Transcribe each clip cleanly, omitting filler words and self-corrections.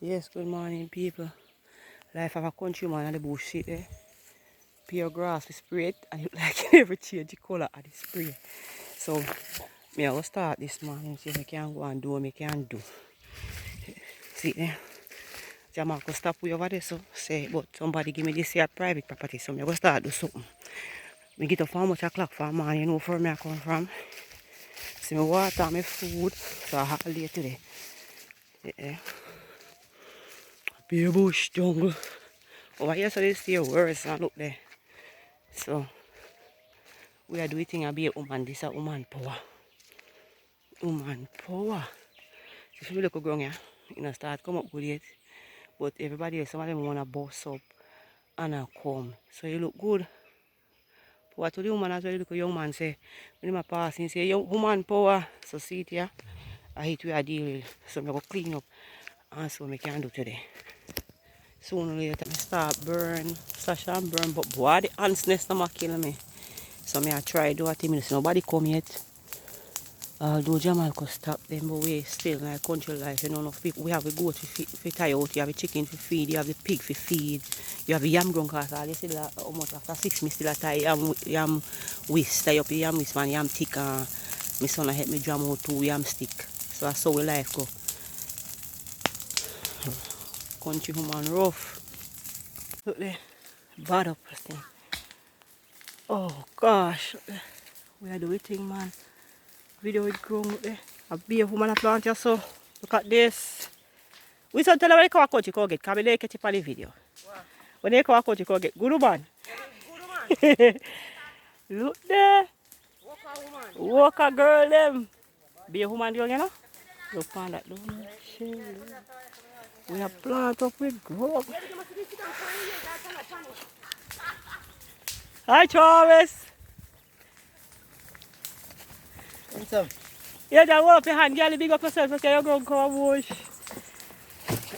Yes, good morning, people. Life of a countryman in the bush, see there. Pure grass, we spray it, and it look like every change the colour of the spray. So, me I will start this morning, see if I can go and do what I can do. See there. Jamaica stop way over there, so say, but somebody give me this here private property, so I will start do something. Me get up how much o'clock for morning, you know where me I come from. See me water, my food, so I have to late today. Yeah. Be a bush jungle. Over here, so they stay worse and look there. So, we are doing thing and be a woman. This is a woman power. Woman power. If you look at ground here, you know, start come up good yet. But everybody else, some of them want to boss up and come. So you look good. What to the woman as well, you look at young man say, when I'm passing, say, young woman power. So see it here. I hate we are dealing with. So I'm going to clean up. And so I can do today. Sooner or later, I start burn, slash and burn. But boy, the ants nest are killing me. So I try to do a thing. Nobody come yet. Although Jamaica stop them, but we still like country life, you know, enough people. We have a goat for tie out, you have a chicken for feed, you have the pig for feed, you have a yam ground cast, all you still almost after 6 me still tie yam whisk, tie up the yam whisk, man, yam thick, and my son help me jam out 2 yam stick. So that's how we life go. Country woman rough. Look there, bad up thing. Oh gosh, we are doing thing, man. Video with grown up there. A beer woman a plant here, so look at this. We should tell her when they come out you can get, because they catch it on the video. What? When they come out you can get good man. Good man. Look there. Walker woman. Walker girl them. Beer woman young, you know? Look on that don't we have plant up with grow up. Hi Travis. What's up? Yeah, just hold up your hand, girl, big up yourself because you're going to come bush.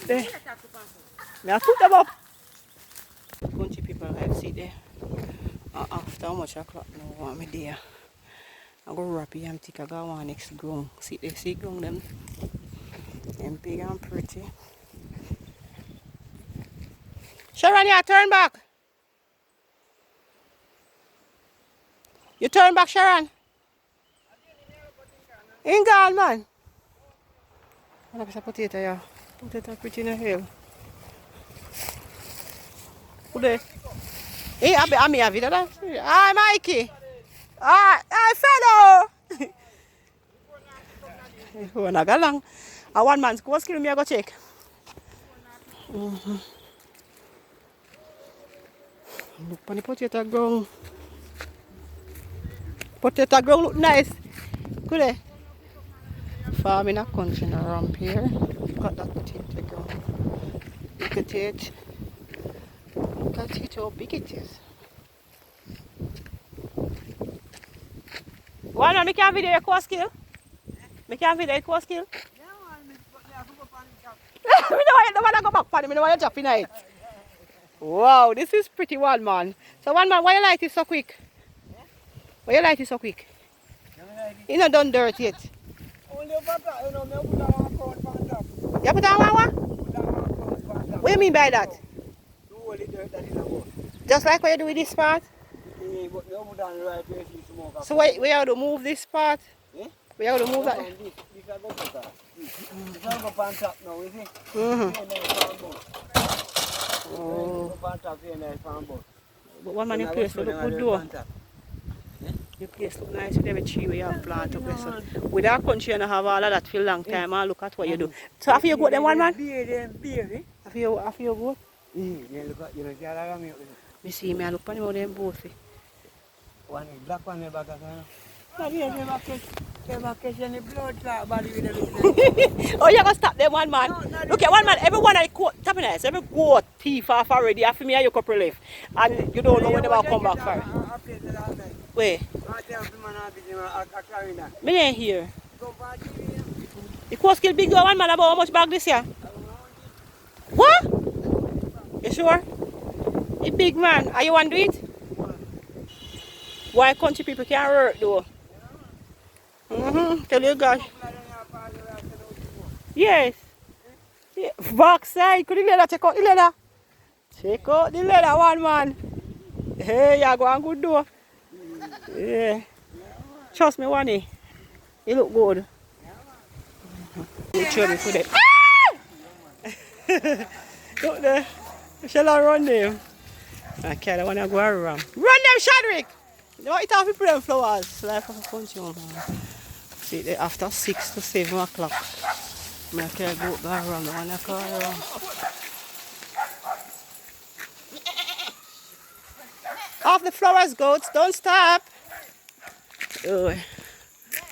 There. May I put them up? Country people like see there. After how much o'clock now want me there. I go wrap it and take a go on next ground. See they see ground them. Them big and pretty. Sharon, you turn back. You turn back, Sharon. In gone, man. I have a potato here. Potato pretty in the hill. Who there? Hey, I'm here, video that. Hi, Mikey. Hi, fellow. Oh, na galang. A one man's go skill me, I go check. Look on the potato ground. Potato ground look nice. Good eh? Farm in a country around here. Look at that potato ground. Look at it. Look at it, how big it is. One man, I can't video your course skill. I can't video your course skill. I don't want to go back for him. I don't want to jump in it. Wow, this is pretty one, man. So one man, why you light it so quick? Why you light it so quick? You not done dirt yet. Only about that, you know, me put on one pound top. You put on what? What do you mean by that? Do all the dirt that is about. Just like what you do with this part? Yeah, but you put on the right place to smoke. So where you have to move this part? Eh? Where you have to move that? This I go put that. This I go pan top now, you see? Oh. Pan top here, nice pan boat. But one man, your place look good though. Your place look nice with every tree where you have plant up there. So with our country and have all of that for a long time and look at what you do. So after you go them one man? Beer, eh? After you go? Yeah, look at, you know, see how I am. Me see me, I look on them, them both. One is black, one is back. Oh, Oh, you gonna stop them one man? Look at one man, everyone I quote, tapping us, every goat thief off already. After me, you couple left. And you don't know when they will come back for it. Where? Me ain't here. The course skill big one man about how much bag this year? What? You sure? The big man, are you want to do it? Why country people can't work though? Tell you gosh. Yes. Backside, could the leather check out the leather? Check out the leather one man. Hey, you go on good door. Yeah. Trust me, Wani. You look good. You trouble for them. Look there. Shall I run them? Okay, I wanna go around. Run them, Shadrick! Don't eat off the plant flowers. Life of a country woman. See, they after 6 to 7 o'clock. I can't go around. I wanna go around. Off the flowers, goats. Don't stop. Oh.